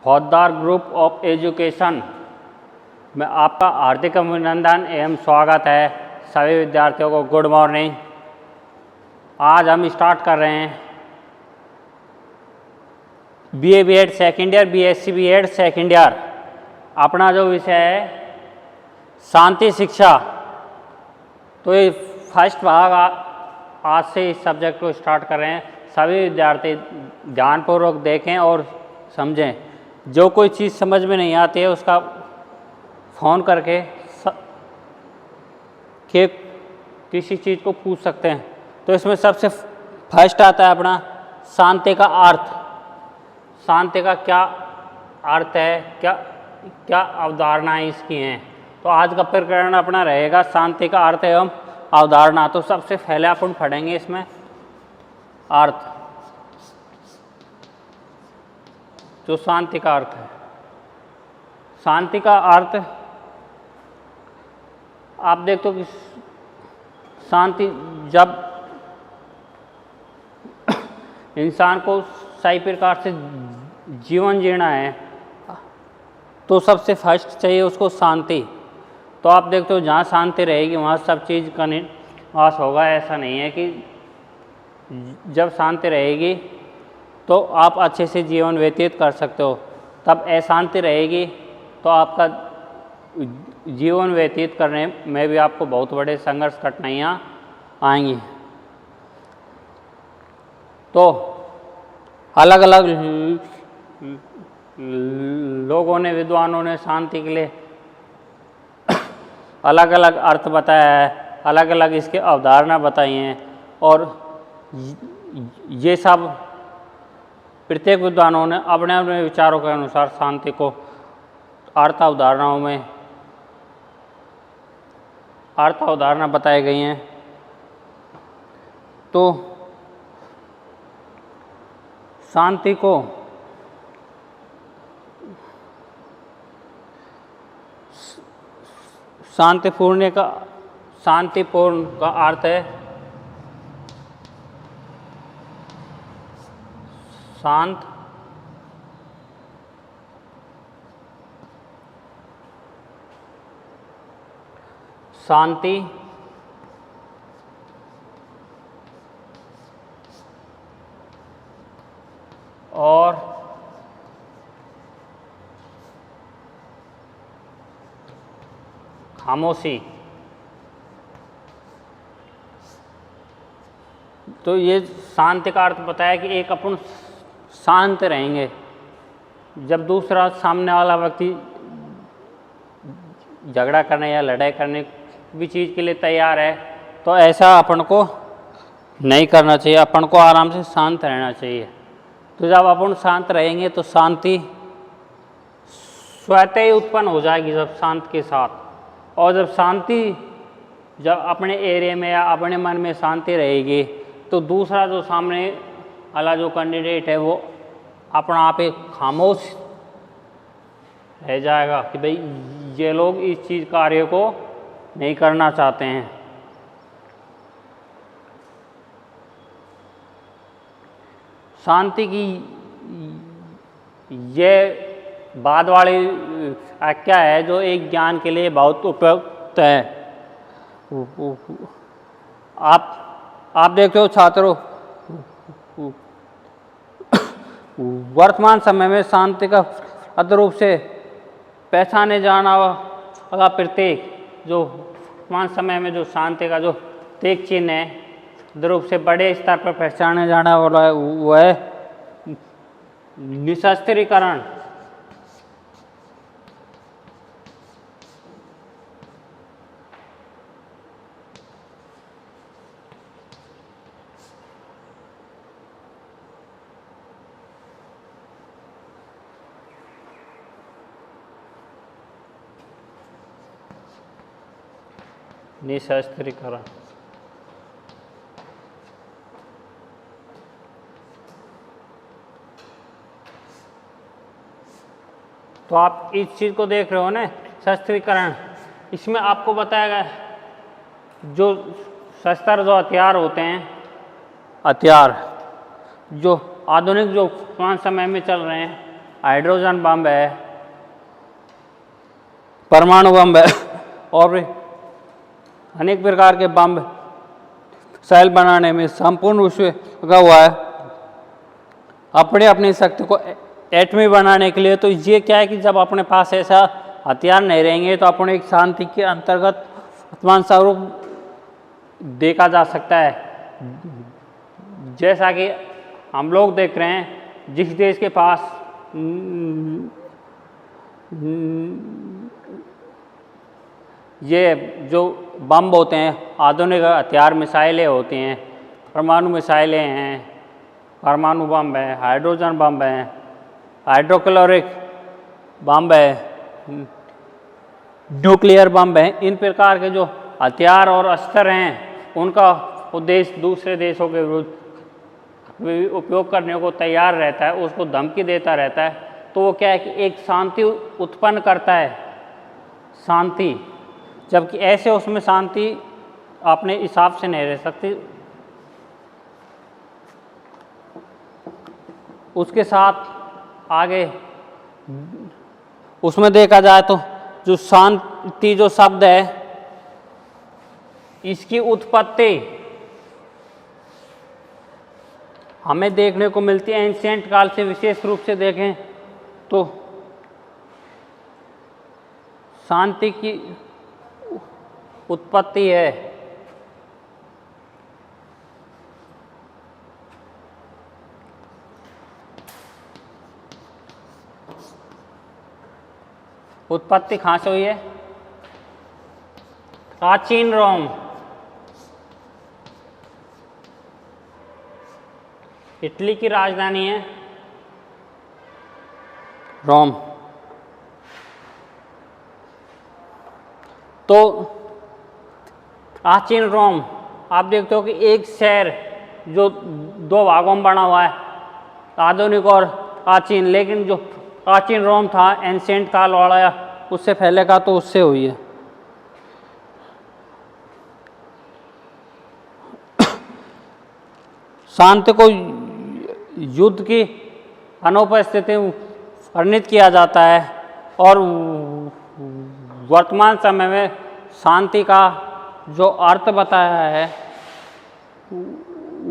फौजदार group of education में आपका हार्दिक अभिनंदन एवं स्वागत है। सभी विद्यार्थियों को गुड मॉर्निंग। आज हम स्टार्ट कर रहे हैं BA BEd second year, BSc BEd second year. अपना जो विषय है शांति शिक्षा, तो ये फर्स्ट भाग आज से इस सब्जेक्ट को स्टार्ट कर रहे हैं। सभी विद्यार्थी ध्यानपूर्वक देखें और समझें। जो कोई चीज़ समझ में नहीं आती है उसका फ़ोन करके किसी चीज़ को पूछ सकते हैं। तो इसमें सबसे फर्स्ट आता है अपना शांति का अर्थ। शांति का क्या अर्थ है, क्या अवधारणाएं इसकी हैं। तो आज का प्रकरण अपना रहेगा शांति का अर्थ एवं अवधारणा। तो सबसे पहले अपन पढ़ेंगे इसमें अर्थ, जो शांति का अर्थ है। शांति का अर्थ आप देखते हो कि शांति, जब इंसान को सही प्रकार से जीवन जीना है तो सबसे फर्स्ट चाहिए उसको शांति। तो आप देखते हो जहाँ शांति रहेगी वहाँ सब चीज़ का निवास होगा। ऐसा नहीं है कि जब शांति रहेगी तो आप अच्छे से जीवन व्यतीत कर सकते हो, तब अशांति रहेगी तो आपका जीवन व्यतीत करने में भी आपको बहुत बड़े संघर्ष कठिनाइयाँ आएंगी। तो अलग अलग लोगों ने, विद्वानों ने शांति के लिए अलग अलग अर्थ बताया है, अलग अलग इसके अवधारणा बताई हैं। और ये सब प्रत्येक विद्वानों ने अपने अपने विचारों के अनुसार शांति को अर्थ अवधारणा बताई गई हैं। तो शांति को शांतिपूर्ण का अर्थ है शांत, शांति, और खामोशी। तो ये शांति का अर्थ बताया कि एक अपन शांत रहेंगे। जब दूसरा सामने वाला व्यक्ति झगड़ा करने या लड़ाई करने भी चीज़ के लिए तैयार है तो ऐसा अपन को नहीं करना चाहिए। अपन को आराम से शांत रहना चाहिए। तो जब अपन शांत रहेंगे तो शांति स्वतः ही उत्पन्न हो जाएगी जब शांत के साथ। और जब अपने एरिया में या अपने मन में शांति रहेगी तो दूसरा जो सामने वाला जो कैंडिडेट है वो अपना आप एक खामोश रह जाएगा कि भाई ये लोग इस चीज़ कार्य को नहीं करना चाहते हैं। शांति की ये बाद वाली आज्ञा है जो एक ज्ञान के लिए बहुत उपयुक्त है। आप देखते हो छात्रों, वर्तमान समय में शांति का अर्थ रूप से पहचाने जाना वाला प्रत्येक, जो वर्तमान समय में जो शांति का जो प्रत्येक चिन्ह है रूप से बड़े स्तर पर पहचाने जाना वाला है वो है निशस्त्रीकरण। निशस्त्रीकरण तो आप इस चीज़ को देख रहे हो ना, शस्त्रीकरण। इसमें आपको बताया गया जो शस्त्र, जो हथियार होते हैं, हथियार जो आधुनिक जो वर्तमान समय में चल रहे हैं हाइड्रोजन बम है, परमाणु बम है और भी अनेक प्रकार के बम सेल बनाने में संपूर्ण विश्व लगा हुआ है अपनी अपनी शक्ति को एटमी बनाने के लिए। तो ये क्या है कि जब अपने पास ऐसा हथियार नहीं रहेंगे तो अपने एक शांति के अंतर्गत वर्तमान स्वरूप देखा जा सकता है। जैसा कि हम लोग देख रहे हैं, जिस देश के पास ये जो बम होते हैं, आधुनिक हथियार मिसाइलें होती हैं, परमाणु मिसाइलें हैं, परमाणु बम है, हाइड्रोजन बम है, हाइड्रोक्लोरिक बम है, न्यूक्लियर बम है, इन प्रकार के जो हथियार और अस्त्र हैं उनका उद्देश्य दूसरे देशों के विरुद्ध उपयोग करने को तैयार रहता है, उसको धमकी देता रहता है। तो वो क्या है कि एक शांति उत्पन्न करता है, शांति, जबकि ऐसे उसमें शांति अपने हिसाब से नहीं रह सकती। उसके साथ आगे उसमें देखा जाए तो जो शांति जो शब्द है, इसकी उत्पत्ति हमें देखने को मिलती है एंशिएंट काल से। विशेष रूप से देखें तो शांति की उत्पत्ति है उत्पत्ति कहाँ से हुई है? प्राचीन रोम, इटली की राजधानी है रोम। तो प्राचीन रोम आप देखते हो कि एक शहर जो दो भागों में बना हुआ है, आधुनिक और प्राचीन, लेकिन जो प्राचीन रोम था एंशिएंट काल वाला उससे पहले का, तो उससे हुई है। शांति को युद्ध की अनुपस्थिति वर्णित किया जाता है और वर्तमान समय में शांति का जो अर्थ बताया है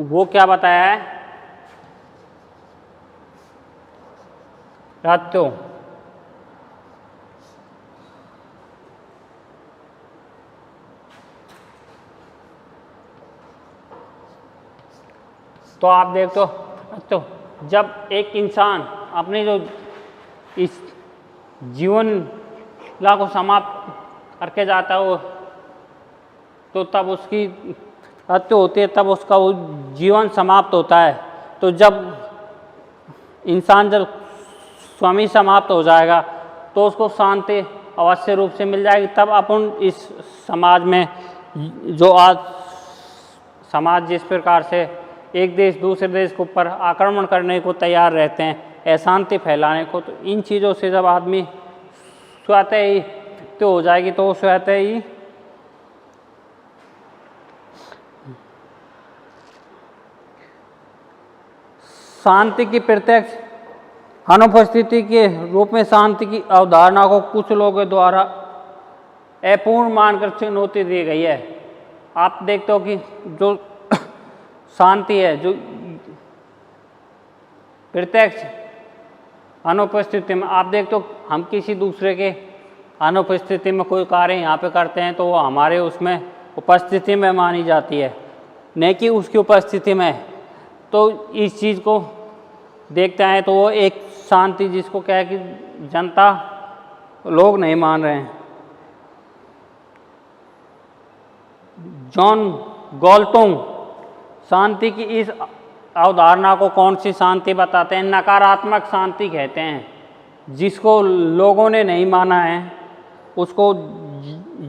वो क्या बताया है? रात्यों। तो आप देखते हो तो जब एक इंसान अपने जो इस जीवन ला को समाप्त करके जाता है वो, तो तब उसकी मृत्यु होती है, तब उसका वो जीवन समाप्त होता है। तो जब इंसान जब स्वामी समाप्त हो जाएगा तो उसको शांति अवश्य रूप से मिल जाएगी। तब अपन इस समाज में जो आज समाज जिस प्रकार से एक देश दूसरे देश के ऊपर आक्रमण करने को तैयार रहते हैं, अशांति फैलाने को, तो इन चीज़ों से जब आदमी स्वतः ही तो हो जाएगी तो वो स्वतः ही शांति की प्रत्यक्ष अनुपस्थिति के रूप में शांति की अवधारणा को कुछ लोगों द्वारा अपूर्ण मानकर चुनौती दी गई है। आप देखते हो कि जो शांति है, जो प्रत्यक्ष अनुपस्थिति में आप देखते हो, हम किसी दूसरे के अनुपस्थिति में कोई कार्य यहाँ पे करते हैं तो वो हमारे उसमें उपस्थिति में मानी जाती है, न कि उसकी उपस्थिति में। तो इस चीज़ को देखते हैं तो वो एक शांति जिसको क्या है कि जनता लोग नहीं मान रहे हैं। जॉन गोल्टोंग शांति की इस अवधारणा को कौन सी शांति बताते हैं? नकारात्मक शांति कहते हैं। जिसको लोगों ने नहीं माना है उसको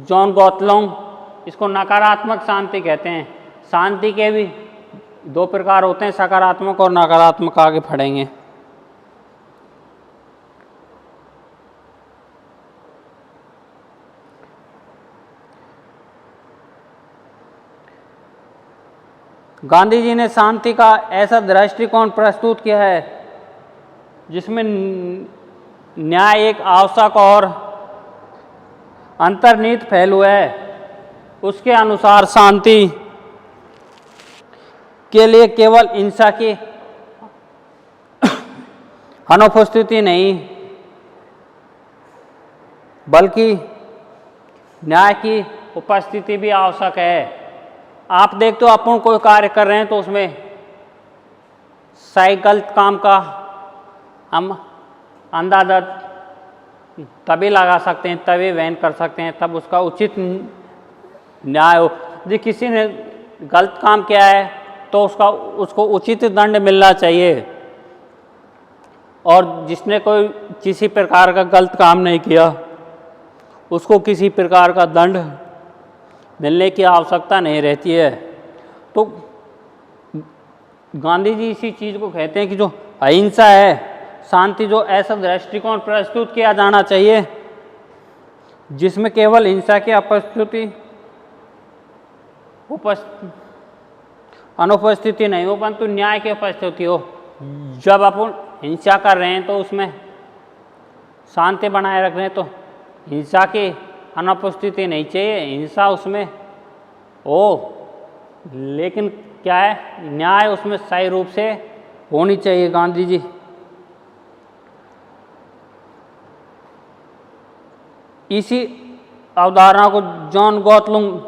जॉन गोल्टोंग इसको नकारात्मक शांति कहते हैं। शांति के भी दो प्रकार होते हैं, सकारात्मक और नकारात्मक, आगे पढ़ेंगे। गांधी जी ने शांति का ऐसा दृष्टिकोण प्रस्तुत किया है जिसमें न्याय एक आवश्यक और अंतर्निहित पहलू है। उसके अनुसार शांति के लिए केवल हिंसा की अनुपस्थिति नहीं बल्कि न्याय की उपस्थिति भी आवश्यक है। आप देखते हो अपन कोई कार्य कर रहे हैं तो उसमें सही गलत काम का हम अंदाजा तभी लगा सकते हैं, तभी वहन कर सकते हैं, तब उसका उचित न्याय हो। यदि किसी ने गलत काम किया है तो उसको उचित दंड मिलना चाहिए, और जिसने कोई किसी प्रकार का गलत काम नहीं किया उसको किसी प्रकार का दंड मिलने की आवश्यकता नहीं रहती है। तो गांधी जी इसी चीज़ को कहते हैं कि जो अहिंसा है, शांति, जो ऐसा दृष्टिकोण प्रस्तुत किया जाना चाहिए जिसमें केवल हिंसा की अनुपस्थिति नहीं हो परंतु न्याय की उपस्थिति हो। जब अपन हिंसा कर रहे हैं तो उसमें शांति बनाए रख रहे हैं तो हिंसा की अनुपस्थिति नहीं चाहिए, हिंसा उसमें हो, लेकिन क्या है, न्याय उसमें सही रूप से होनी चाहिए। गांधी जी इसी अवधारणा को जॉन गॉथलुंग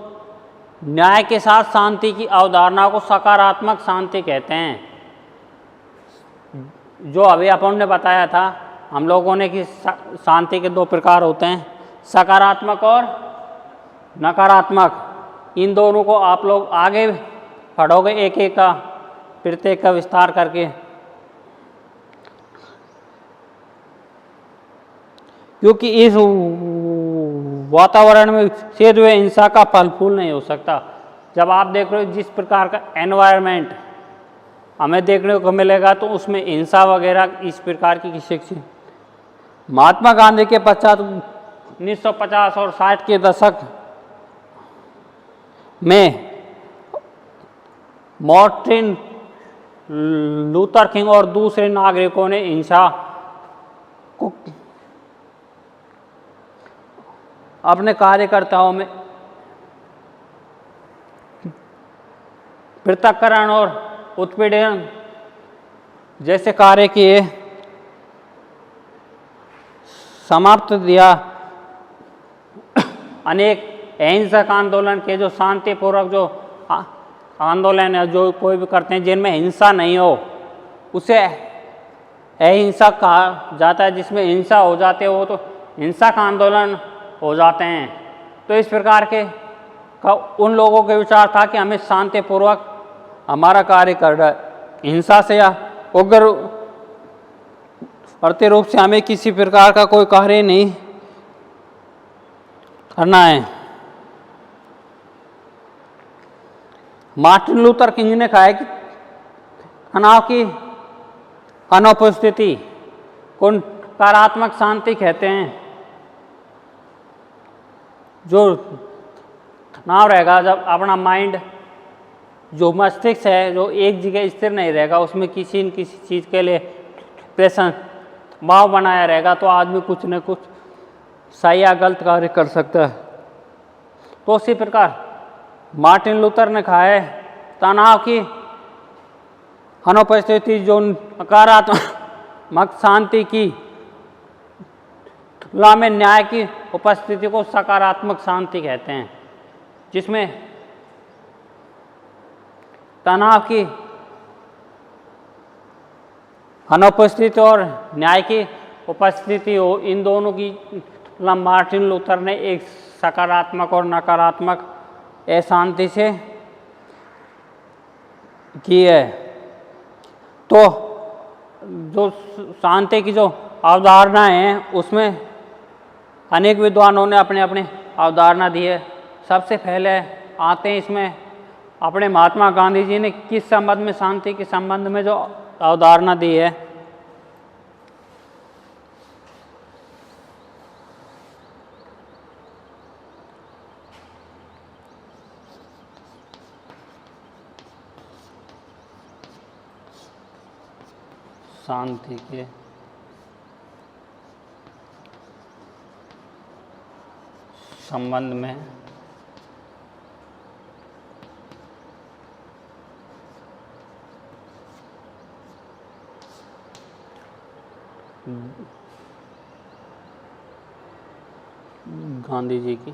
न्याय के साथ शांति की अवधारणा को सकारात्मक शांति कहते हैं। जो अभी अपन ने बताया था हम लोगों ने कि शांति के 2 प्रकार होते हैं, सकारात्मक और नकारात्मक। इन दोनों को आप लोग आगे पढ़ोगे एक एक का, प्रत्येक का विस्तार करके, क्योंकि इस वातावरण में सेध हुए हिंसा का फल फूल नहीं हो सकता। जब आप देख रहे हो जिस प्रकार का एनवायरनमेंट हमें देखने को मिलेगा तो उसमें हिंसा वगैरह इस प्रकार की शिक्षा। महात्मा गांधी के पश्चात 1950 और 60 के दशक में मार्टिन लूथर किंग और दूसरे नागरिकों ने हिंसा को अपने कार्यकर्ताओं में पृथक्करण और उत्पीड़न जैसे कार्य किए समाप्त दिया। अनेक अहिंसक आंदोलन के जो शांतिपूर्वक जो आंदोलन है, जो कोई भी करते हैं जिनमें हिंसा नहीं हो, उसे अहिंसक कहा जाता है। जिसमें हिंसा हो जाते हो तो हिंसक आंदोलन हो जाते हैं। तो इस प्रकार के का उन लोगों के विचार था कि हमें शांतिपूर्वक हमारा कार्य कर रहा है, हिंसा से या उग्र प्रतिरूप से हमें किसी प्रकार का कोई कार्य नहीं करना है। मार्टिन लूथर किंग ने कहा है कि तनाव की अनुपस्थिति को नकारात्मक शांति कहते हैं। जो तनाव रहेगा, जब अपना माइंड, जो मस्तिष्क है, जो एक जगह स्थिर नहीं रहेगा, उसमें किसी न किसी चीज़ के लिए प्रेशर भाव बनाया रहेगा, तो आदमी कुछ न कुछ सही या गलत कार्य कर सकता है। तो उसी प्रकार मार्टिन लूथर ने कहा है तनाव की अनुपस्थिति जो नकारात्मक शांति की तुलना में न्याय की उपस्थिति को सकारात्मक शांति कहते हैं, जिसमें तनाव की अनुपस्थिति और न्याय की उपस्थिति हो। इन दोनों की तुलना मार्टिन लूथर ने एक सकारात्मक और नकारात्मक अशांति से की है। तो जो शांति की जो अवधारणा है उसमें अनेक विद्वानों ने अपने अपने अवधारणा दी है। सबसे पहले आते हैं इसमें अपने महात्मा गांधी जी ने किस संबंध में, शांति के संबंध में जो अवधारणा दी है। शांति के संबंध में गांधी जी की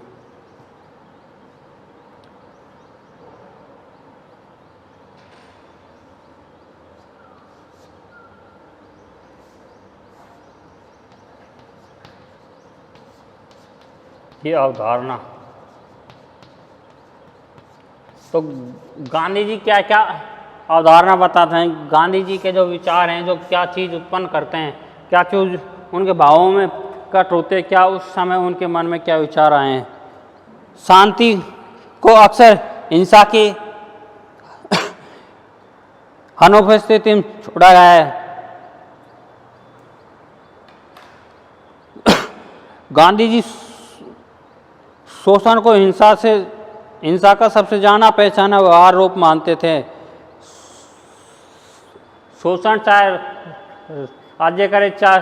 ये अवधारणा। तो गांधी जी क्या क्या अवधारणा बताते हैं, गांधी जी के जो विचार हैं, जो क्या चीज़ उत्पन्न करते हैं, क्या चीज़ उनके भावों में कट होते हैं, क्या उस समय उनके मन में क्या विचार आए हैं। शांति को अक्सर हिंसा की अनुपस्थिति में छोड़ा गया है। गांधी जी शोषण को हिंसा का सबसे जाना पहचाना व्यवहार रूप मानते थे। शोषण चाहे राज्य करे, चाहे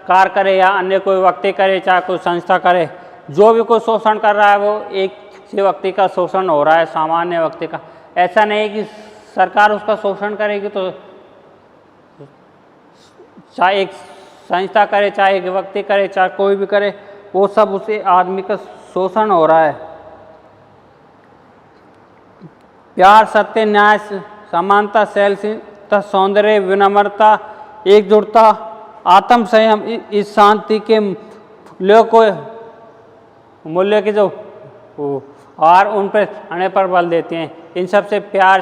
कार करे, या अन्य कोई व्यक्ति करे, चाहे कोई संस्था करे, जो भी कोई शोषण कर रहा है वो एक व्यक्ति का शोषण हो रहा है, सामान्य व्यक्ति का। ऐसा नहीं कि सरकार उसका शोषण करेगी तो चाहे एक संस्था करे, चाहे एक व्यक्ति करे, चाहे कोई भी करे, वो सब उसे आदमी का शोषण हो रहा है। प्यार, सत्य, न्याय, समानता, सहनशीलता, सौंदर्य, विनम्रता, एकजुटता, आत्म संयम, इस शांति के मूल्य के जो और उन पर आने पर बल देते हैं। इन सब से प्यार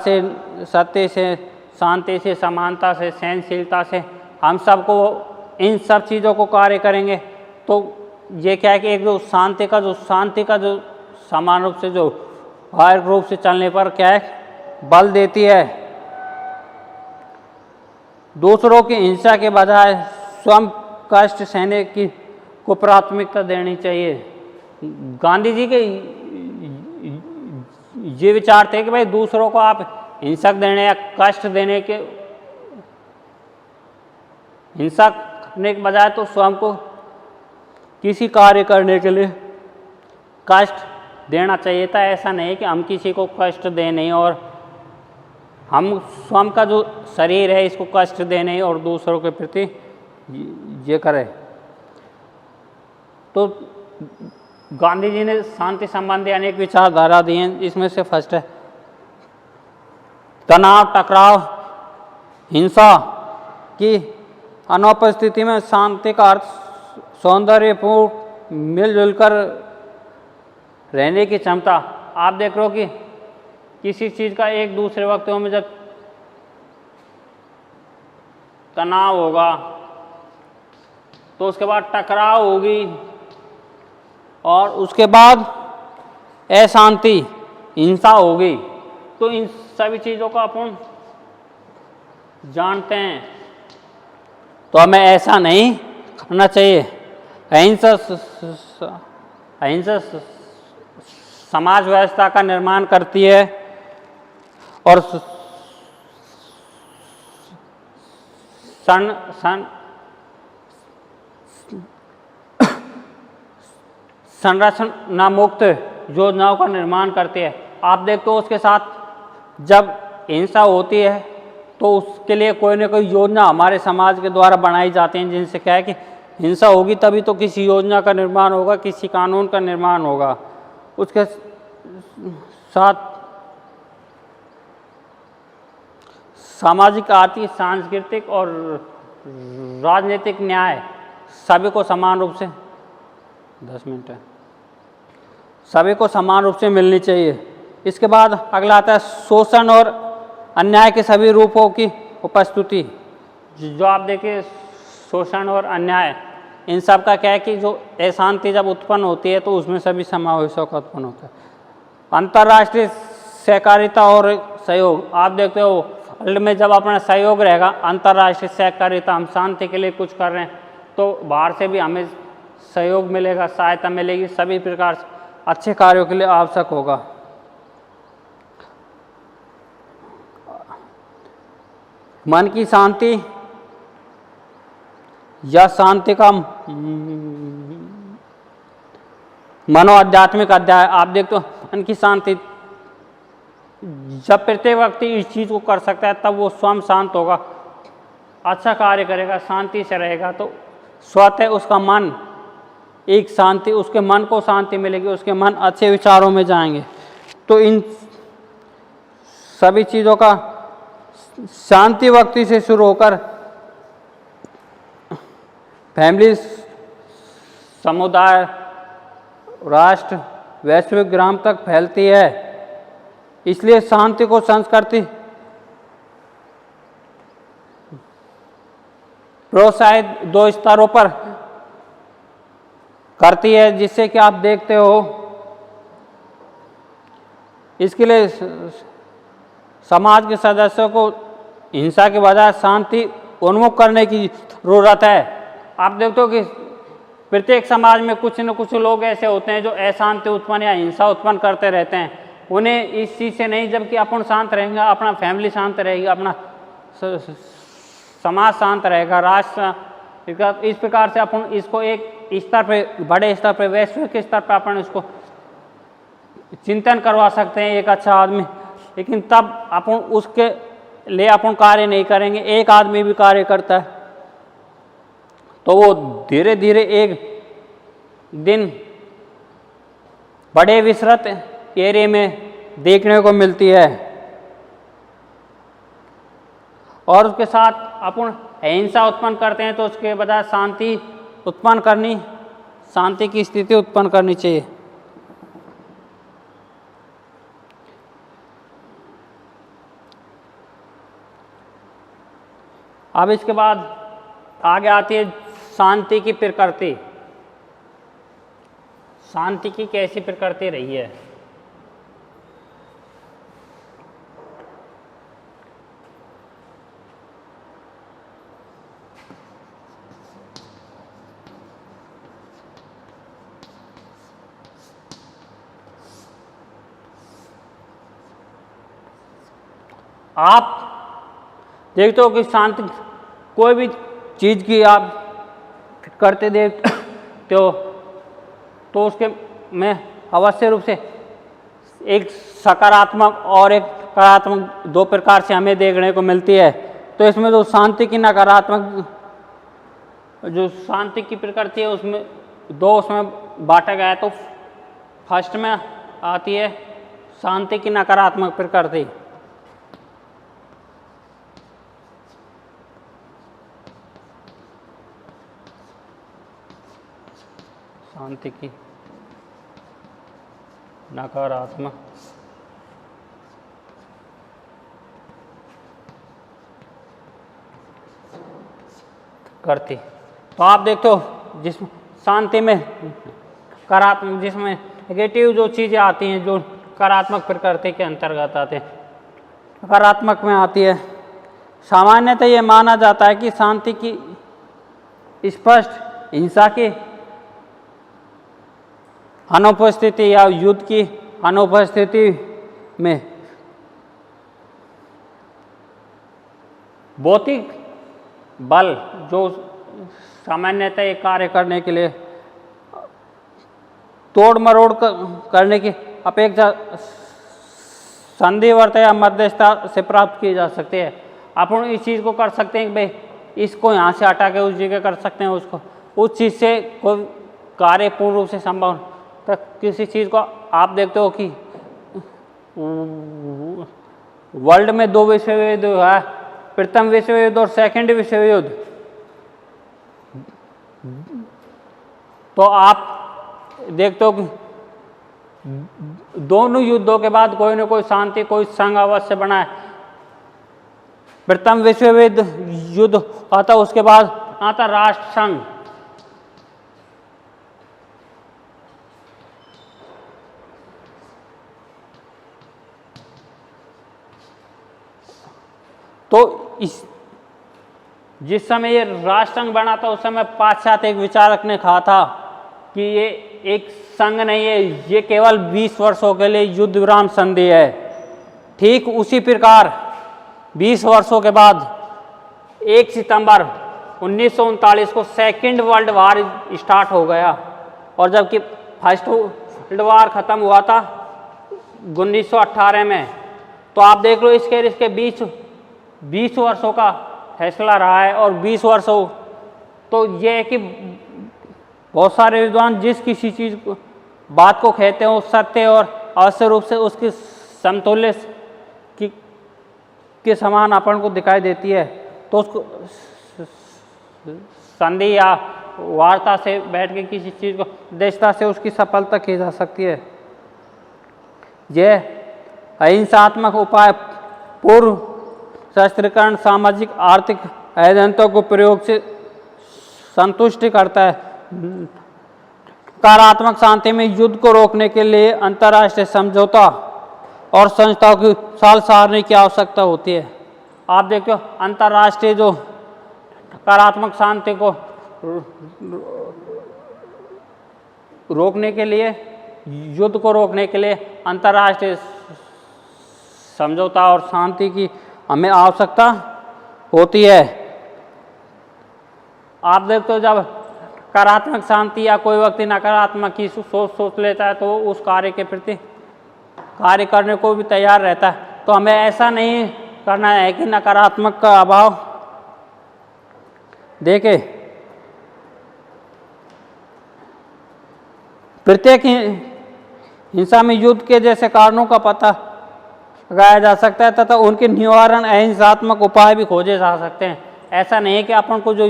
से, सत्य से, शांति से, समानता से, सहनशीलता से हम सबको इन सब चीज़ों को कार्य करेंगे तो ये क्या है कि एक जो शांति का जो समान रूप से, जो हर रूप से चलने पर क्या है बल देती है। दूसरों की हिंसा के बजाय स्वयं कष्ट सहने की को प्राथमिकता देनी चाहिए। गांधी जी के ये विचार थे कि भाई दूसरों को आप हिंसक देने या कष्ट देने के हिंसा करने के बजाय तो स्वयं को किसी कार्य करने के लिए कष्ट देना चाहिए था। ऐसा नहीं कि हम किसी को कष्ट दें नहीं और हम स्वयं का जो शरीर है इसको कष्ट दें नहीं और दूसरों के प्रति ये करें। तो गांधी जी ने शांति संबंधी अनेक विचारधारा दी हैं। इसमें से फर्स्ट है तनाव, टकराव, हिंसा की अनुपस्थिति में शांति का अर्थ सौंदर्यपूर्ण मिलजुल कर रहने की क्षमता। आप देख रहे हो कि किसी चीज़ का एक दूसरे व्यक्तियों में जब तनाव होगा तो उसके बाद टकराव होगी और उसके बाद अशांति, हिंसा होगी। तो इन सभी चीज़ों का अपन जानते हैं तो हमें ऐसा नहीं करना चाहिए। अहिंसा समाज व्यवस्था का निर्माण करती है और संरचना मुक्त योजनाओं का निर्माण करती है। आप देखते हो उसके साथ जब हिंसा होती है तो उसके लिए कोई ना कोई योजना हमारे समाज के द्वारा बनाई जाती है, जिनसे क्या है कि हिंसा होगी तभी तो किसी योजना का निर्माण होगा, किसी कानून का निर्माण होगा। उसके साथ सामाजिक, आर्थिक, सांस्कृतिक और राजनीतिक न्याय सभी को समान रूप से 10 मिनट है, सभी को समान रूप से मिलनी चाहिए। इसके बाद अगला आता है शोषण और अन्याय के सभी रूपों की उपस्थिति। जो आप देखिए शोषण और अन्याय, इन सब का क्या है कि जो अशांति जब उत्पन्न होती है तो उसमें सभी समावेशों का उत्पन्न होता है। अंतर्राष्ट्रीय सहकारिता और सहयोग, आप देखते हो वर्ल्ड में जब अपना सहयोग रहेगा, अंतर्राष्ट्रीय सहकारिता, हम शांति के लिए कुछ कर रहे हैं तो बाहर से भी हमें सहयोग मिलेगा, सहायता मिलेगी, सभी प्रकार से अच्छे कार्यों के लिए आवश्यक होगा। मन की शांति या शांति का मनोआध्यात्मिक अध्याय। आप देखते हो मन की शांति, जब प्रत्येक व्यक्ति इस चीज़ को कर सकता है तब वो स्वयं शांत होगा, अच्छा कार्य करेगा, शांति से रहेगा, तो स्वतः उसका मन एक शांति, उसके मन को शांति मिलेगी, उसके मन अच्छे विचारों में जाएंगे। तो इन सभी चीज़ों का शांति व्यक्ति से शुरू होकर फैमिली, समुदाय, राष्ट्र, वैश्विक ग्राम तक फैलती है। इसलिए शांति को संस्कृति प्रोत्साहित 2 स्तरों पर करती है, जिससे कि आप देखते हो इसके लिए समाज के सदस्यों को हिंसा के बजाय शांति उन्मुख करने की जरूरत है। आप देखते हो कि प्रत्येक समाज में कुछ न कुछ लोग ऐसे होते हैं जो अशांति उत्पन्न या हिंसा उत्पन्न करते रहते हैं। उन्हें इस चीज़ से नहीं, जबकि अपन शांत रहेंगे, अपना फैमिली शांत रहेगी, अपना समाज शांत रहेगा, राष्ट्र, इस प्रकार से अपन इसको एक स्तर पे, बड़े स्तर पे, वैश्विक स्तर पर अपन इसको चिंतन करवा सकते हैं एक अच्छा आदमी। लेकिन तब अपन उसके लिए अपन कार्य नहीं करेंगे। एक आदमी भी कार्य करता है तो वो धीरे धीरे एक दिन बड़े विस्तृत एरिया में देखने को मिलती है। और उसके साथ अपन अहिंसा उत्पन्न करते हैं तो उसके बजाय शांति उत्पन्न करनी, शांति की स्थिति उत्पन्न करनी चाहिए। अब इसके बाद आगे आती है शांति की प्रकृति। शांति की कैसी प्रकृति रही है? आप देखते हो कि शांति, कोई भी चीज़ की आप करते देखते हो तो उसके में अवश्य रूप से एक सकारात्मक और एक नकारात्मक 2 प्रकार से हमें देखने को मिलती है। तो इसमें जो शांति की नकारात्मक, जो शांति की प्रकृति है उसमें 2 उसमें बांटा गया है। तो फर्स्ट में आती है शांति की नकारात्मक प्रकृति। शांति की नकारात्मक करती। तो आप देखते हो जिसमें शांति में नकारात्मक, जिसमें नेगेटिव जो चीज़ें आती हैं, जो नकारात्मक प्रकृति के अंतर्गत आते हैं, नकारात्मक में आती है। सामान्यतः ये माना जाता है कि शांति की स्पष्ट हिंसा की अनुपस्थिति या युद्ध की अनुपस्थिति में भौतिक बल जो सामान्यतः एक कार्य करने के लिए तोड़ मरोड़ करने की अपेक्षा संधिवर्त या मध्यस्थता से प्राप्त की जा सकती है। अपन इस चीज़ को कर सकते हैं कि भाई इसको यहाँ से हटा के उस जगह कर सकते हैं, उसको उस चीज़ से कोई कार्य पूर्ण रूप से संभव तक किसी चीज़ को आप देखते हो कि वर्ल्ड में 2 विश्व युद्ध हुआ है, प्रथम विश्व युद्ध और सेकंड विश्व युद्ध। तो आप देखते हो कि दोनों युद्धों के बाद कोई न कोई शांति, कोई संघ अवश्य बना है। प्रथम विश्व युद्ध आता, उसके बाद आता राष्ट्र संघ। तो इस जिस समय ये राष्ट्र संघ बना था उस समय पाश्चात्य एक विचारक ने कहा था कि ये एक संघ नहीं है, ये केवल 20 वर्षों के लिए युद्ध विराम संधि है। ठीक उसी प्रकार 20 वर्षों के बाद 1 सितंबर 1939 को सेकंड वर्ल्ड वार स्टार्ट हो गया, और जबकि फर्स्ट वर्ल्ड वार ख़त्म हुआ था 1918 में। तो आप देख लो इसके 20 वर्षों का फैसला रहा है। और 20 वर्षों तो ये है कि बहुत सारे विद्वान जिस किसी चीज़ को बात को कहते हैं वो सत्य और अवश्य रूप से उसकी समतुल्य के समान अपन को दिखाई देती है। तो उसको संधि या वार्ता से बैठ के किसी चीज़ को दृढ़ता से उसकी सफलता की जा सकती है। यह अहिंसात्मक उपाय पूर्व शस्त्रीकरण, सामाजिक आर्थिक एजेंटों को प्रयोग से संतुष्टि करता है। नकारात्मक शांति में युद्ध को रोकने के लिए अंतर्राष्ट्रीय समझौता और संस्थाओं की साल सारणी की आवश्यकता होती है। आप देखो अंतर्राष्ट्रीय जो नकारात्मक शांति को रोकने के लिए, युद्ध को रोकने के लिए अंतर्राष्ट्रीय समझौता और शांति की हमें आवश्यकता होती है। आप देखते हो जब नकारात्मक शांति या कोई व्यक्ति नकारात्मक की सोच लेता है तो उस कार्य के प्रति कार्य करने को भी तैयार रहता है। तो हमें ऐसा नहीं करना है कि नकारात्मक का अभाव देखे। प्रत्येक हिंसा में युद्ध के जैसे कारणों का पता लगाया जा सकता है तथा उनके निवारण अहिंसात्मक उपाय भी खोजे जा सकते हैं। ऐसा नहीं है कि अपन को जो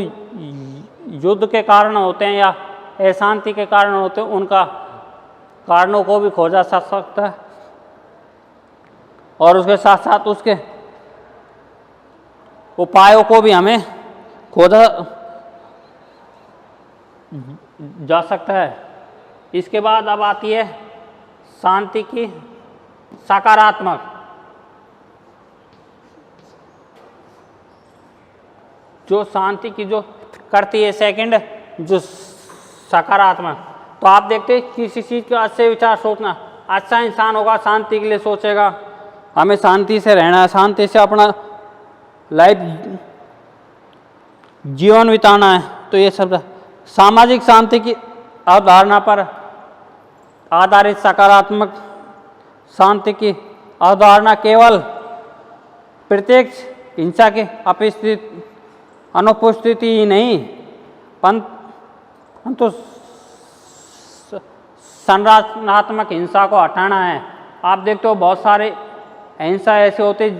युद्ध के कारण होते हैं या अशांति के कारण होते हैं उनका कारणों को भी खोजा जा सकता है और उसके साथ साथ उसके उपायों को भी हमें खोजा जा सकता है। इसके बाद अब आती है शांति की सकारात्मक। जो शांति की जो करती है सेकंड जो सकारात्मक। तो आप देखते हैं किसी चीज़ का अच्छे विचार सोचना, अच्छा इंसान होगा, शांति के लिए सोचेगा, हमें शांति से रहना है, शांति से अपना लाइफ जीवन बिताना है। तो ये सब सामाजिक शांति की अवधारणा पर आधारित सकारात्मक शांति की अवधारणा केवल प्रत्यक्ष हिंसा के अनुपस्थिति ही नहीं परंतु संरचनात्मक हिंसा को हटाना है। आप देखते हो बहुत सारे हिंसा ऐसे होते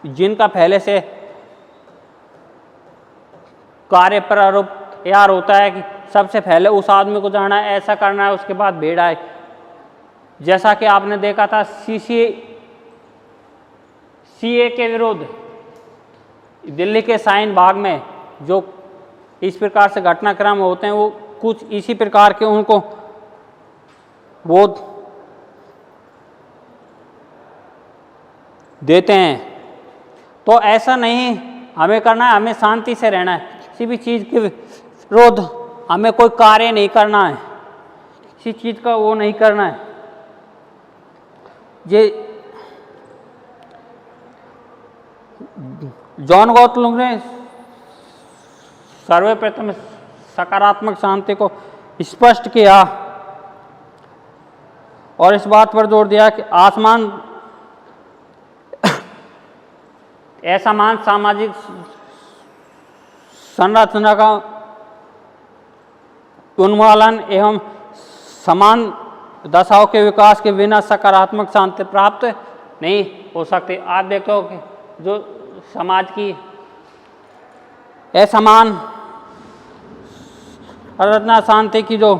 जिनका पहले से कार्य प्रारूप तैयार होता है कि सबसे पहले उस आदमी को जाना है, ऐसा करना है, उसके बाद भीड़ आए। जैसा कि आपने देखा था सीए के विरुद्ध दिल्ली के शाहीन बाग में जो इस प्रकार से घटनाक्रम होते हैं वो कुछ इसी प्रकार के उनको बोध देते हैं। तो ऐसा नहीं हमें करना है, हमें शांति से रहना है। किसी भी चीज़ के विरोध हमें कोई कार्य नहीं करना है, किसी चीज़ का वो नहीं करना है। ये जॉन गॉटलुंग ने सर्वप्रथम सकारात्मक शांति को स्पष्ट किया और इस बात पर जोर दिया कि असमान सामाजिक संरचना का उन्मूलन एवं समान दशाओं के विकास के बिना सकारात्मक शांति प्राप्त नहीं हो सकती। आप देखते हो कि जो समाज की असमान संरचना शांति की जो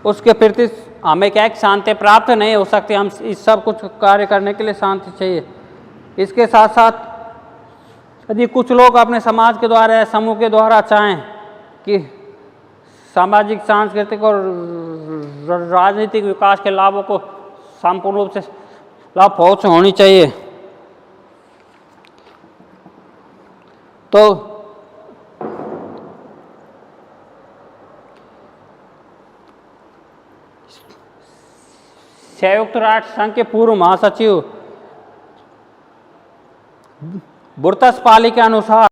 उसके प्रति हमें क्या शांति प्राप्त नहीं हो सकती। हम इस सब कुछ कार्य करने के लिए शांति चाहिए। इसके साथ साथ यदि कुछ लोग अपने समाज के द्वारा या समूह के द्वारा चाहें कि सामाजिक, सांस्कृतिक और राजनीतिक विकास के लाभों को संपूर्ण रूप से लाभ पहुँच होनी चाहिए, तो संयुक्त राष्ट्र संघ के पूर्व महासचिव बुर्तस पाली के अनुसार